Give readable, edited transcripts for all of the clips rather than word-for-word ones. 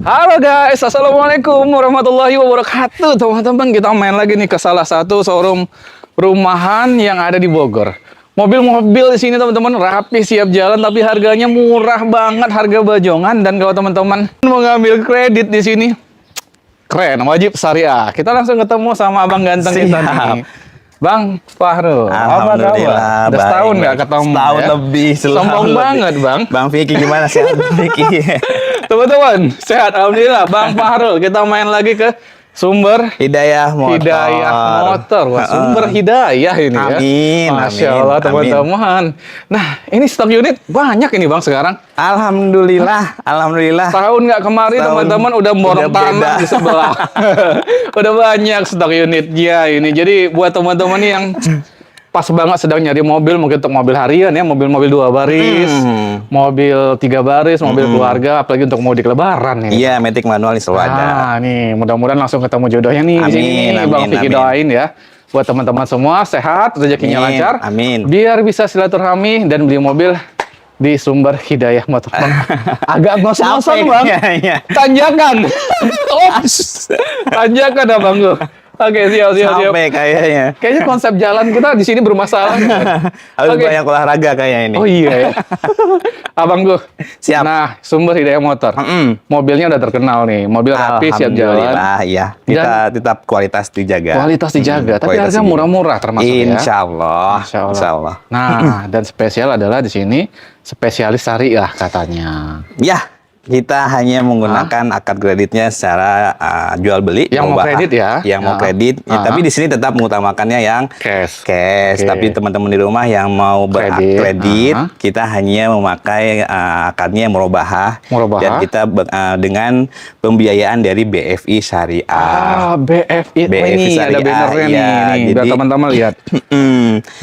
Halo guys, assalamualaikum warahmatullahi wabarakatuh. Teman-teman, kita main lagi nih ke salah satu showroom rumahan yang ada di Bogor. Mobil-mobil di sini teman-teman rapi, siap jalan, tapi harganya murah banget, harga bajongan. Dan kalau teman-teman mau ngambil kredit di sini, keren, wajib syariah. Kita langsung ketemu sama abang ganteng kita nih. Bang Fahrul, alhamdulillah. Udah setahun nggak ketemu? Setahun ya? lebih. Sombong banget, Bang. Bang Vicky gimana sih, Vicky? Teman-teman, sehat alhamdulillah. Bang Fahrul, kita main lagi ke Sumber Hidayah Motor. Hidayah Motor. Wah, Sumber Hidayah ini ya. Amin. Masya Allah, teman-teman. Nah, ini stok unit banyak ini Bang sekarang. Alhamdulillah, alhamdulillah. Tahun nggak kemari teman-teman udah borong tanah di sebelah. Udah banyak stok unitnya ini. Jadi buat teman-teman yang pas banget sedang nyari mobil, mungkin untuk mobil harian ya, mobil-mobil 2 baris, mobil 3 baris, mobil keluarga, apalagi untuk mudik lebaran ini. Iya, matic manual ini selalu ada. Nah, nih mudah-mudahan langsung ketemu jodohnya nih di sini. Bang Vicky doain ya. Buat teman-teman semua sehat, rezekinya lancar. Amin. Biar bisa silaturahmi dan beli mobil di Sumber Hidayah Motor. Agak ngos-ngosan Bang. Iya. Tanjakan. Ops. Tanjakan Abang Gu. Oke, siap. Sampai kayaknya. Kayaknya konsep jalan kita di sini bermasalah. Harus banyak olahraga kayak ini. Oh iya ya. Abang Gu. Siap. Nah, Sumber Hidayah Motor. Mobilnya udah terkenal nih. Mobil rapi, siap jalan. Alhamdulillah, iya. Kita tetap kualitas dijaga. Kualitas dijaga, tapi harga murah-murah termasuk Insya Allah. ya. Insya Allah. Nah, dan spesial adalah di sini spesialis syariah katanya. Ya. Kita hanya menggunakan akad kreditnya secara jual beli. Yang mau kredit ya? Yang mau kredit. Ya, tapi di sini tetap mengutamakannya yang cash. Okay. Tapi teman-teman di rumah yang mau berkredit, kita hanya memakai akadnya yang murabahah. Dan kita dengan pembiayaan dari BFI Syariah. BFI ini Syariah. ada bannernya nih. Biar teman-teman lihat.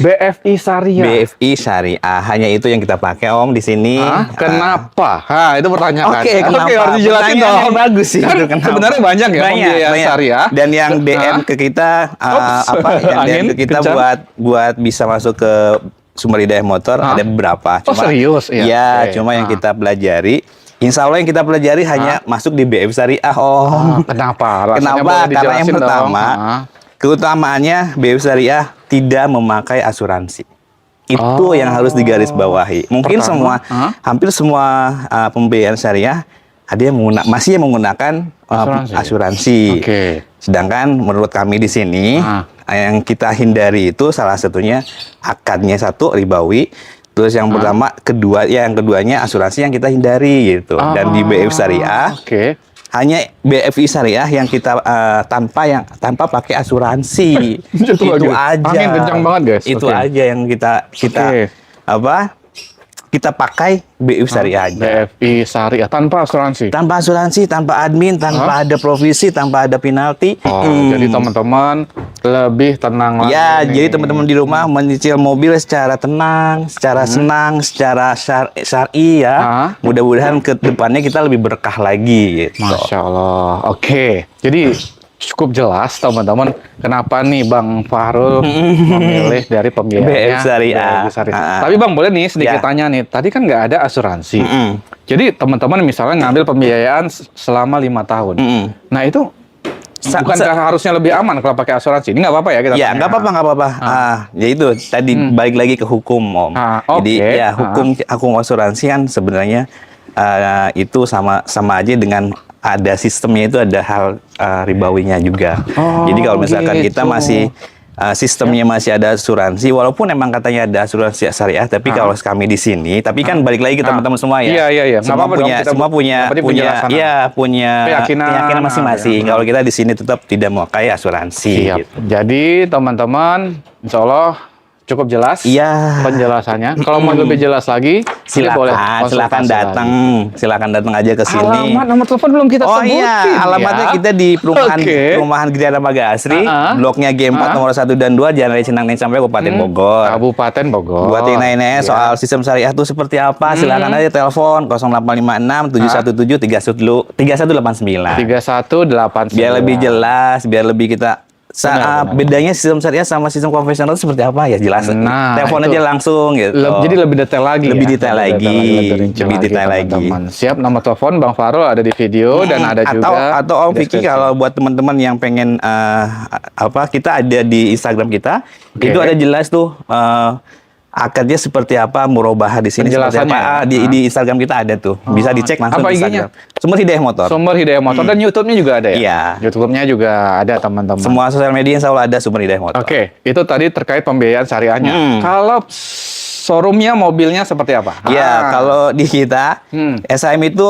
BFI Syariah. BFI Syariah. Hanya itu yang kita pakai Om di sini. Kenapa? Itu pertanyaan. Oke, kenapa? Harus dijelasin dong. Bagus sih. Kan sebenarnya banyak ya pembiayaan syariah. Dan yang DM ke kita yang DM ke kita buat bisa masuk ke Sumber Hidayah Motor ada beberapa. Cuma, serius? Ya, cuma yang kita pelajari. Insya Allah yang kita pelajari hanya masuk di BFI Syariah, Om. Kenapa? Karena yang pertama, keutamaannya BFI Syariah tidak memakai asuransi. Itu yang harus digarisbawahi. Mungkin hampir semua pembiayaan syariah ada yang masih menggunakan asuransi. Sedangkan menurut kami di sini yang kita hindari itu salah satunya akadnya satu ribawi. Terus yang keduanya asuransi yang kita hindari gitu. Dan di BFI Syariah hanya BFI Syariah yang kita tanpa pakai asuransi. Itu aja. Angin kencang banget, guys. Itu aja yang kita pakai BFI Syariah aja. BFI Syariah tanpa asuransi. Tanpa asuransi, tanpa admin, tanpa ada provisi, tanpa ada penalti. Jadi teman-teman lebih tenang lagi. Ya, jadi teman-teman di rumah menyicil mobil secara tenang, secara senang, secara syar'i ya. Mudah-mudahan ke depannya kita lebih berkah lagi gitu. Masya Allah. Oke. Jadi cukup jelas teman-teman kenapa nih Bang Fahrul memilih dari pembiayaannya BFI Syariah. Tapi Bang boleh nih sedikit tanya nih. Tadi kan nggak ada asuransi. Jadi teman-teman misalnya ngambil pembiayaan selama 5 tahun. Nah itu bukankah harusnya lebih aman kalau pakai asuransi? Ini nggak apa-apa ya kita? Ya nggak apa-apa. Ya itu tadi balik lagi ke hukum Om. Jadi ya hukum asuransi kan sebenarnya itu sama aja dengan ada sistemnya, itu ada hal ribawinya juga. Jadi kalau misalkan kita masih sistemnya masih ada asuransi, walaupun emang katanya ada asuransi syariah, tapi kalau kami di sini, tapi kan balik lagi ke teman-teman semua ya. Iya. Semua punya keyakinan masing-masing. Kalau kita di sini tetap tidak memakai asuransi. Gitu. Jadi teman-teman, insya Allah cukup jelas penjelasannya. Kalau mau lebih jelas lagi, silakan datang aja ke sini. Alamat, nomor telepon belum kita sebutin. Alamatnya kita di perumahan Gria Ramaga Asri, bloknya G4 nomor 1 dan 2, Jalan Raya Cinang sampai Kabupaten Bogor. Kabupaten Bogor. Buat yang nanya soal sistem syariah itu seperti apa, silakan aja telepon 0856 717 3189. 3189. Biar lebih jelas, biar lebih kita Benar. Bedanya sistem syariah sama sistem konvensional itu seperti apa ya? Jelas. Nah, Telepon itu. aja langsung gitu. Jadi lebih detail lagi. Lebih ya? detail lagi. Lebih detail lagi. Teman-teman. Siap, nomor telepon Bang Farul ada di video dan ada juga. Atau Om Vicky, kalau buat teman-teman yang pengen kita ada di Instagram kita, Oke. itu ada jelas tuh akadnya seperti apa, murabahah di sini seperti Penjelasannya apa. ya? Di Instagram kita ada tuh. Bisa dicek langsung Apa di IG-nya? Instagram. Sumber Hidayah Motor. Sumber Hidayah Motor dan YouTube-nya juga ada ya? Iya. YouTube-nya juga ada teman-teman. Semua sosial media insya Allah ada Sumber Hidayah Motor. Oke, itu tadi terkait pembiayaan syariahnya. Kalau showroomnya, mobilnya seperti apa? Ya, kalau di kita SHM itu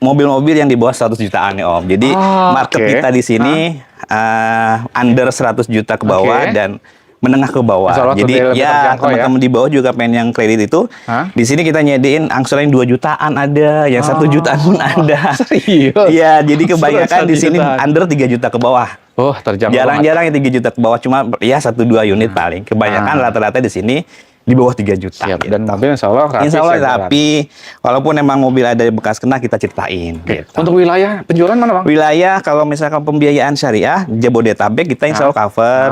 mobil-mobil yang di bawah 100 jutaan ya Om. Jadi market oke. kita di sini under 100 juta ke bawah Oke. dan menengah ke bawah. Insya Allah Jadi lebih ya terjangkau teman-teman di bawah juga pengen yang kredit itu. Di sini kita nyediain angsuran 2 jutaan ada, yang 1 jutaan pun ada. Serius? Iya, jadi kebanyakan Angsuran di sini 1 jutaan. under 3 juta ke bawah. Oh, terjangkau banget. Jarang-jarang yang 3 juta ke bawah, cuma ya 1-2 unit paling. Kebanyakan rata-rata di sini di bawah 3 juta. Siap. Gitu. Dan mobil insya Allah rapi. Insya Allah siap jalan. rapi. Walaupun emang mobil ada bekas kena, kita ceritain. Gitu. Untuk wilayah penjualan mana Bang? Wilayah kalau misalkan pembiayaan syariah Jabodetabek kita insya Allah cover,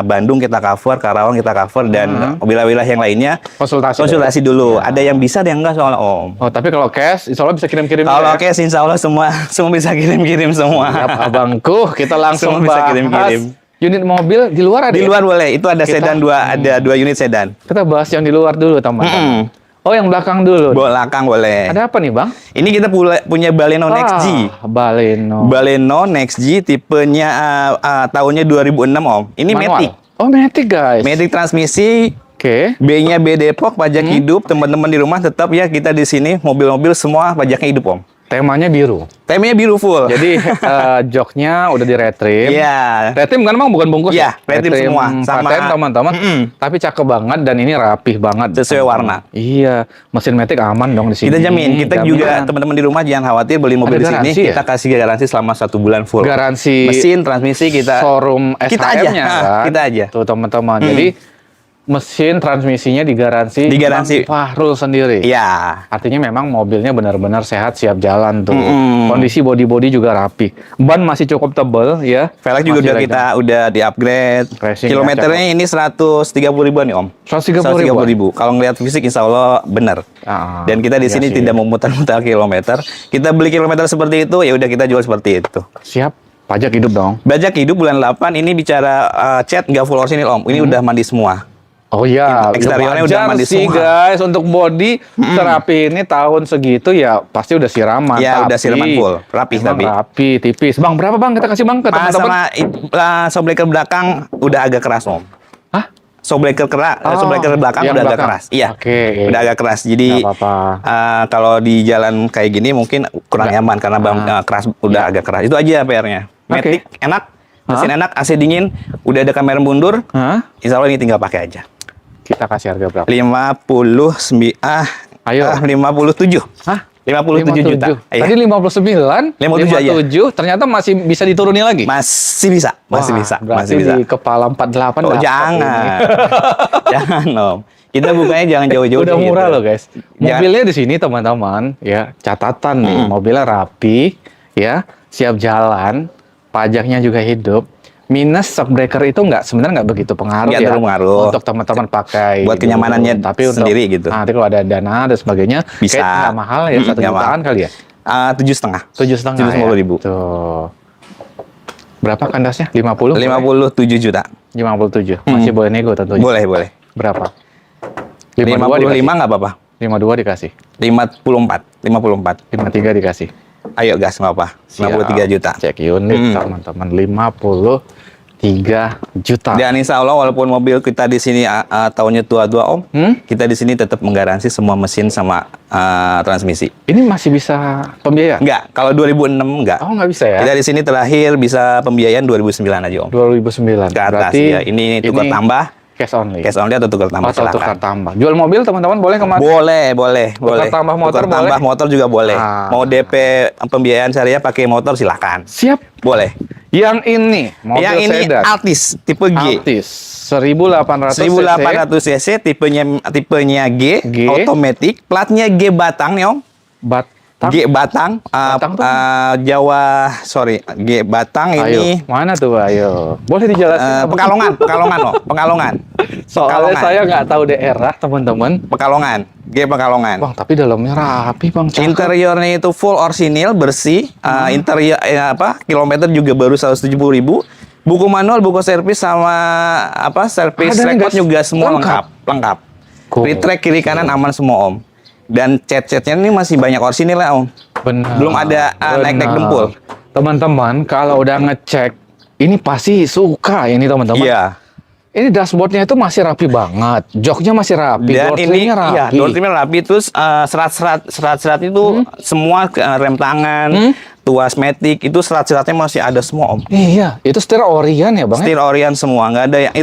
Bandung kita cover, Karawang kita cover, dan wilayah-wilayah yang lainnya Konsultasi dulu. Ada yang bisa, ada yang enggak soalnya Om. Oh, tapi kalau cash, insya Allah bisa kirim-kirim. Kalau juga ya? cash insya Allah semua bisa kirim-kirim semua. Siap, abangku, kita langsung Semua bisa bahas kirim-kirim. unit mobil di luar ada Di ya? luar boleh, itu ada Kita- sedan ada 2 unit sedan. Kita bahas yang di luar dulu, teman-teman. Oh, yang belakang dulu. Belakang boleh. Ada apa nih, Bang? Ini kita punya Baleno Next G. Baleno. Baleno Next G tipenya tahunnya 2006 Om. Ini Manual. Matic. Oh, Matic, guys. Matic transmisi, Oke. B-nya B Depok, pajak hidup. Teman-teman di rumah tetap ya, kita di sini mobil-mobil semua pajaknya hidup Om. Temanya biru. Temanya biru full. Jadi joknya udah di retrim. Iya. Retrim kan emang bukan bungkus Iya, retrim semua. Sama- paten teman-teman. Tapi cakep banget dan ini rapih banget. Sesuai warna. Iya, mesin Matic aman dong di sini. Kita jamin, kita juga Jaminan. teman-teman di rumah jangan khawatir beli mobil Ada di sini. garansi ya? Kita kasih garansi selama 1 bulan full. Garansi mesin, transmisi kita. showroom Kita aja, SHM-nya kan. kita aja. Tuh teman-teman. Jadi mesin transmisinya digaransi Digaransi. Bang Fahrul sendiri. Iya. Artinya memang mobilnya benar-benar sehat, siap jalan tuh. Mm-mm. Kondisi body juga rapi. Ban masih cukup tebal ya. Velg juga Masih udah legal. kita udah di-upgrade. Racing ya, Kilometernya ini 130 ribuan nih Om. 130 ribu. Kalau ngelihat fisik insya Allah benar. Ah, Dan kita di iya sini sih. tidak memutar-mutar kilometer. Kita beli kilometer seperti itu, ya udah kita jual seperti itu. Siap. Pajak hidup dong. Pajak hidup bulan 8 ini bicara cat nggak full orisinil Om. Ini udah mandi semua. Oh iya, Eksteriornya udah wajar mandi sih semua. guys. Untuk body terapi ini tahun segitu ya pasti udah siraman. Ya, udah tapi siraman full. Rapi emang tapi. rapi, tipis. Bang, berapa Bang? Kita kasih Bang ke teman-teman. Sama shockbreaker belakang udah agak keras Om. Hah? Shockbreaker belakang yang udah agak belakang. keras. Iya. Oke. Udah agak keras. Jadi Nggak apa-apa. kalau di jalan kayak gini mungkin kurang nyaman karena keras udah agak keras. Itu aja PR-nya. Oke. Matic enak, mesin enak, AC dingin, udah ada kamera mundur. Hah? Insya Allah ini tinggal pakai aja. Kita kasih harga berapa? 59 Ayo. 57. Hah? 57 juta. Iya. Tadi 59, 57 aja. 57, ternyata masih bisa dituruni lagi. Masih bisa, masih Wah, bisa, berarti masih bisa. di kepala 48 Oh, dapat jangan. ini. Jangan, Om. Kita bukanya jangan jauh-jauh. Udah murah gitu. loh guys. Mobilnya di sini teman-teman ya, catatan nih, mobilnya rapi ya, siap jalan, pajaknya juga hidup. Minus shockbreaker itu sebenarnya nggak begitu pengaruh Nggak ya terlalu pengaruh. untuk teman-teman pakai Buat dulu. kenyamanannya tapi untuk, sendiri gitu. nanti kalau ada dana dan sebagainya Bisa. kayak nggak mahal ya, 1 nggak jutaan mahal. kali ya, 7,5. 7,5 ya. 750.000. Tuh. Berapa kandasnya? 50? 57 juta. 57. Masih boleh nego tentunya. Boleh, boleh. Berapa? 55 nggak apa-apa. 52 dikasih. 54. 53 dikasih. Ayo gas nggak apa. 53 juta. Cek unit teman-teman, 53 juta. Dan insya Allah walaupun mobil kita di sini tahunnya tua-tua Om, kita di sini tetap menggaransi semua mesin sama transmisi. Ini masih bisa pembiayaan? Enggak, kalau 2006 enggak. Oh, nggak bisa ya? Kita di sini terakhir bisa pembiayaan 2009 aja Om. 2009. Ke atas Berarti ya. Ini tukar tambah, cash only. cash only atau tukar tambah atau tukar silakan. tambah. Jual mobil teman-teman boleh kemana? Boleh. tambah motor Tukar tambah boleh? motor juga boleh. Ah. Mau DP pembiayaan syariah pakai motor silakan. Siap. Boleh. Yang ini mobil Yang ini sedan. Altis tipe G. Altis 1800 cc. 1800 cc tipenya G, G. otomatis, platnya G batang nih Om. G Batang, Batang tuh? Jawa, sorry, G Batang ini Ayo, mana tuh? Ayo, boleh dijelasin? Pekalongan loh, Pekalongan. Soalnya saya nggak tahu daerah, teman-teman. Pekalongan, G Pekalongan. Bang, tapi dalamnya rapi, Bang. Cakep. Interiornya itu full orsinil, bersih. Interior kilometer juga baru 170.000. Buku manual, buku servis sama servis Ada nih, record guys. juga semua lengkap. Cool. Retract kiri kanan aman semua Om. Dan cat-catnya ini masih banyak orsinil ya Om. Benar. Belum ada naik-naik dempul. Teman-teman, kalau udah ngecek, ini pasti suka ini teman-teman. Iya. Ini dashboardnya itu masih rapi banget, joknya masih rapi, Dan door ini trimnya rapi. iya, door trimnya rapi, terus serat-serat itu semua rem tangan, tuas matic itu serat-seratnya masih ada semua Om. Iya, itu setir Orion ya Bang? Setir Orion semua, nggak ada yang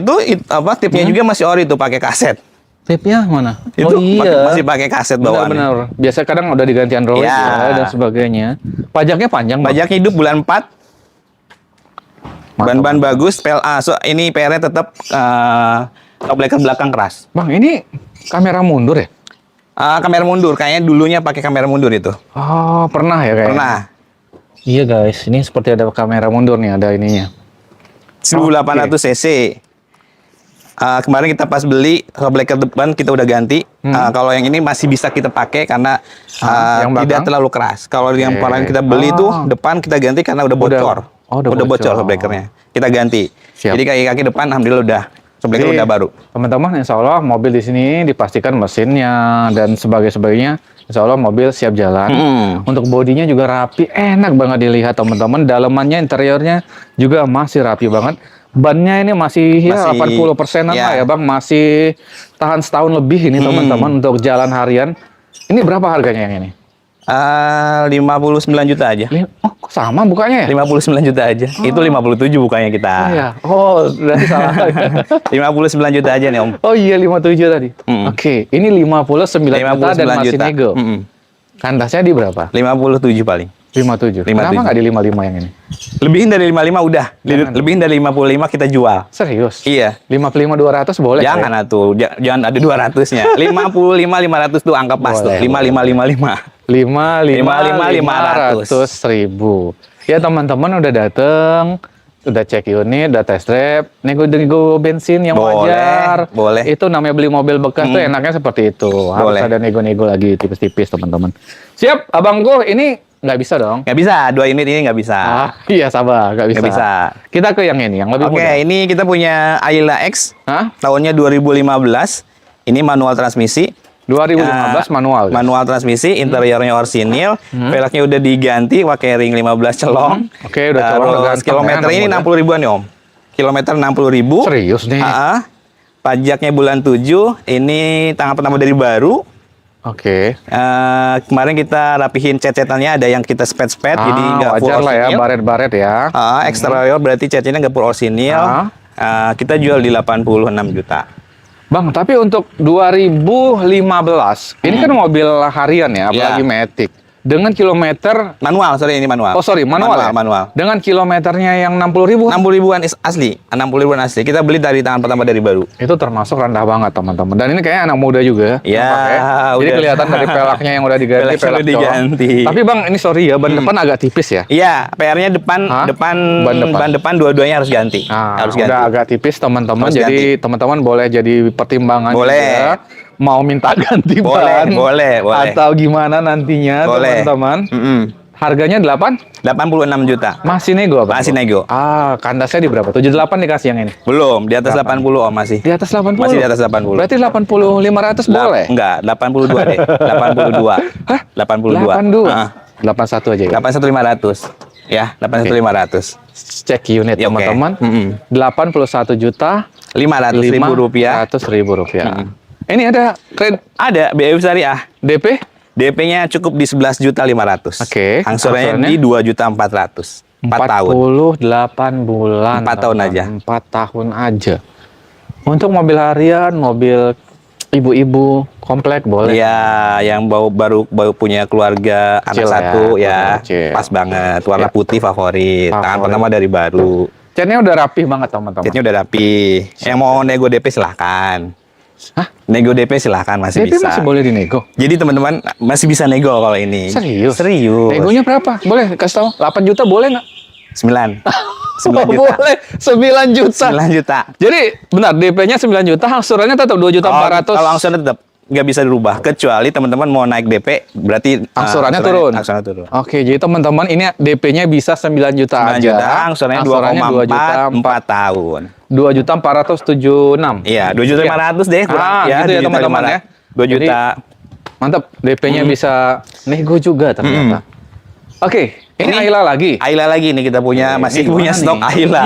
tipnya juga masih ori tuh pakai kaset. Tipnya mana? Itu masih pakai kaset bawaan. Benar-benar. Biasa kadang udah diganti Android ya, dan sebagainya. Pajaknya panjang, Bang. Pajak hidup bulan 4. Ban-ban bagus, PLA. So, ini PR-nya tetap top blinker belakang keras. Bang, ini kamera mundur ya? Kamera mundur, kayaknya dulunya pakai kamera mundur itu. Oh, pernah ya kayaknya? Pernah. Iya guys, ini seperti ada kamera mundur nih, ada ininya. 1800 cc. Kemarin kita pas beli top blinker depan kita udah ganti. Kalau yang ini masih bisa kita pakai karena yang tidak belakang? terlalu keras. Kalau yang kemarin kita beli tuh depan kita ganti karena udah bocor. Udah bocor bocor. top blinkernya. Kita ganti. Siap. Jadi kaki-kaki depan alhamdulillah udah top blinker Jadi, udah baru. Teman-teman, insya Allah mobil di sini dipastikan mesinnya dan sebagainya. Insya Allah mobil siap jalan. Untuk bodinya juga rapi, enak banget dilihat teman-teman. Dalamannya, interiornya juga masih rapi banget. Bannya ini masih ya 80%-an lah ya Bang, masih tahan setahun lebih ini teman-teman untuk jalan harian. Ini berapa harganya yang ini? 59 juta aja. Oh, kok sama bukanya ya? 59 juta aja. Itu 57 bukannya kita. Oh iya. Oh, berarti salah. 59 juta aja nih Om. Oh iya, 57 tadi. Oke, ini 59 juta dan masih nego. Kandasnya di berapa? 57 paling. 57. Kenapa nggak di 55 yang ini? Lebihin dari 55 udah. Lebihin dari 55 kita jual. Serius? Iya. 55 200 boleh? Jangan atuh, jangan ada 200-nya. 55 500 tuh angka pas tuh. 55. 500.000. Ya teman-teman udah dateng, udah cek unit, udah test drive, nego bensin yang wajar. Boleh. Itu namanya beli mobil bekas tuh enaknya seperti itu. Harus ada nego-nego lagi tipis-tipis teman-teman. Siap, abangku ini nggak bisa dong? Nggak bisa, 2 unit ini nggak bisa. Iya sabar, nggak bisa. Nggak bisa. Kita ke yang ini, yang lebih Oke, mudah. ini kita punya Ayla X. Hah? Tahunnya 2015. Ini manual transmisi. 2015 manual. Manual transmisi, interiornya orsinil, velgnya udah diganti pakai ring 15 celong. Oke, udah colong, udah ganteng, kilometer ya, ini anak 60 ribuan ya Om. Kilometer 60 ribu. Serius nih? Pajaknya bulan 7. Ini tanggal pertama dari baru. Oke. Kemarin kita rapihin cat-catannya, ada yang kita spet-spet, jadi nggak full wajar lah ya, orsinil. baret-baret ya. Eksterior berarti catnya nggak full orsinil. Kita jual di 86 juta. Bang, tapi untuk 2015, ini kan mobil harian ya, apalagi Matic. Dengan kilometer... Manual, sorry ini manual. Oh sorry, manual ya? Manual. Dengan kilometernya yang 60.000? 60 ribuan asli. 60 ribuan asli. Kita beli dari tangan pertama dari baru. Itu termasuk rendah banget teman-teman. Dan ini kayaknya anak muda juga. Ya, Jadi kelihatan dari pelaknya yang udah diganti, Peleknya pelak udah diganti. Tapi Bang, ini sorry ya, ban depan agak tipis ya? Iya, PR-nya depan ban depan dua-duanya harus ganti. Harus ganti. Udah agak tipis teman-teman. Harus Jadi teman-teman boleh jadi pertimbangan Boleh. juga. Mau minta ganti ban. Boleh. Atau gimana nantinya teman-teman. Harganya 86 juta. Masih nego apa? Masih nego. Kandasnya di berapa? 78 dikasih yang ini? Belum, di atas 80 Om masih. Di atas 80? Masih di atas 80. Berarti 80 500 boleh? Enggak, 82 deh. 82. Hah? 82. 81 aja ya? 81 500. Ya, 81 500. Cek unit teman-teman. 81 juta 500.000 rupiah. 500.000 rupiah. Ini ada kredit Ada BU Syariah. DP? DP-nya cukup di 11.500.000. Oke. Angsurannya di 2.400.000. 4 tahun. 48 bulan. 4 tahun aja. 4 tahun aja. Untuk mobil harian, mobil ibu-ibu komplek boleh. Iya, yang baru punya keluarga Kecil anak satu ya, kecil. pas banget. Warna putih favorit. Tangan pertama dari baru. Catnya udah rapih banget teman-teman. Catnya udah rapi. Yang mau nego DP silahkan. Hah? Nego DP silahkan masih DP bisa. masih boleh dinego? Jadi teman-teman masih bisa nego kalau ini. Serius? Serius. Negonya berapa? Boleh kasih tahu? 8 juta boleh nggak? 9. 9 Oh, juta. boleh. 9 juta. 9 juta. Jadi, benar, DP-nya 9 juta, angsurannya tetap 2 juta 400. Kalau angsuran tetap nggak bisa dirubah. Kecuali teman-teman mau naik DP, berarti Angsurannya turun. Angsurannya turun. Oke, jadi teman-teman ini DP-nya bisa 9 juta 9 aja. juta, angsurannya 2,4 4 tahun. 2 juta 476. Iya, 2 juta 500 deh kurang gitu ya 2 juta teman-teman ya. 2 juta. Mantap, DP-nya bisa nego juga ternyata. Oke, ini Ayla lagi. Ayla lagi nih kita punya, masih ini punya gimana stok nih? Ayla.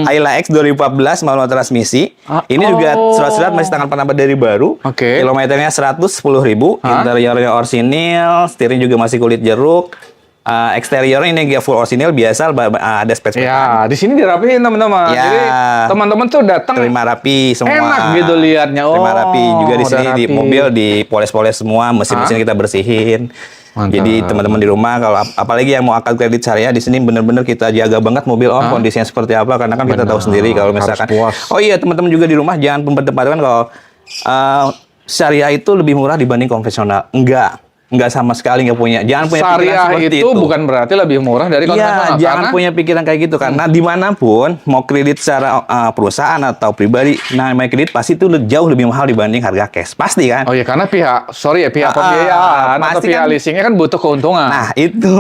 Ayla X 2014 manual transmisi. Ini juga surat-surat masih tangan penampar dari baru. Oke. Kilometernya 110.000. Interiornya orsinil, steering juga masih kulit jeruk. Eksteriornya ini nggak full orsinil, biasa ada spek-spek. Ya, di sini dirapihin teman-teman. Ya. Jadi teman-teman tuh datang Terima rapi semua. enak gitu liatnya. Terima rapi juga di udah sini di rapi. mobil dipoles-poles semua, mesin-mesin kita bersihin. Mantap. Jadi teman-teman di rumah kalau apalagi yang mau akad kredit syariah di sini benar-benar kita jaga banget mobil om kondisinya seperti apa karena kan kita tahu sendiri kalau misalkan puas. oh iya teman-teman juga di rumah jangan memperdebatkan kalau syariah itu lebih murah dibanding konvensional. Enggak sama sekali nggak punya. Jangan punya pikiran Syariah seperti itu bukan berarti lebih murah dari konvensional. Iya, jangan punya pikiran kayak gitu karena dimanapun mau kredit secara perusahaan atau pribadi, namanya kredit pasti itu jauh lebih mahal dibanding harga cash, pasti kan? Oh iya, karena pihak pembiayaan atau pasti pihak kan. leasingnya kan butuh keuntungan. Nah itu.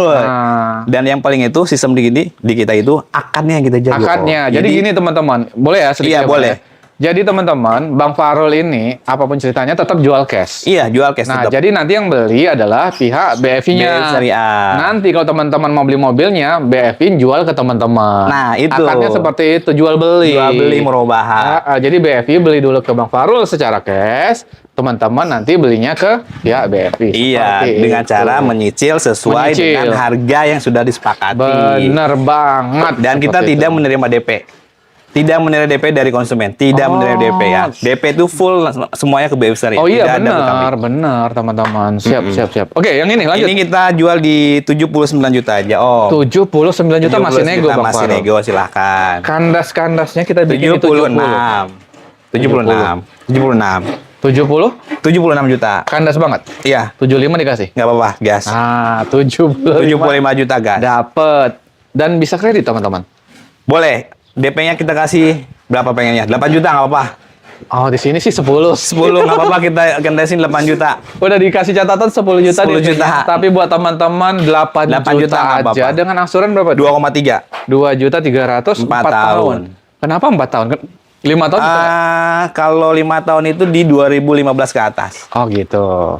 Dan yang paling itu sistem di kita itu akadnya yang kita jaga. Akadnya. Jadi gini teman-teman, boleh ya sedikit? Iya, ya, Bang, boleh. ya? Jadi teman-teman, Bang Farul ini apapun ceritanya tetap jual cash. Iya, jual cash Nah, tetap. jadi nanti yang beli adalah pihak BFI-nya. BFI Syariah. Nanti kalau teman-teman mau beli mobilnya, BFI jual ke teman-teman. Nah, itu. Akadnya seperti itu, jual beli. Jual beli murobaha. Jadi BFI beli dulu ke Bang Farul secara cash, teman-teman nanti belinya ke pihak BFI. Iya, Seperti dengan itu. cara menyicil sesuai Menyicil. dengan harga yang sudah disepakati. Bener banget. Dan kita seperti tidak itu. menerima DP. Tidak menerima DP dari konsumen. Tidak menerima DP ya. DP itu full semuanya ke BFI Syariah. Oh iya, Tidak ada benar, benar teman-teman. Siap. Oke, yang ini lanjut. Ini kita jual di 79 juta aja. Oh. 79 juta masih 79 nego Bang masih Farul. nego silahkan. Kandas-kandasnya kita bikin 76. 70. 76. 70? 76 juta. Kandas banget. Iya, 75 dikasih. nggak apa-apa, gas. 75 juta gas. Dapet. Dan bisa kredit teman-teman. Boleh. DP-nya kita kasih berapa pengennya? 8 juta nggak apa-apa. Oh, di sini sih 10. 10 nggak apa-apa, kita gandasin 8 juta. Udah dikasih catatan 10 juta 10 DP-nya. juta. Tapi buat teman-teman 8 8 juta nggak aja apa-apa. dengan angsuran berapa? 2,3. 2 juta 300 4 4 tahun. tahun. Kenapa 4 tahun? 5 tahun bisa nggak? Kalau 5 tahun itu di 2015 ke atas. Oh gitu.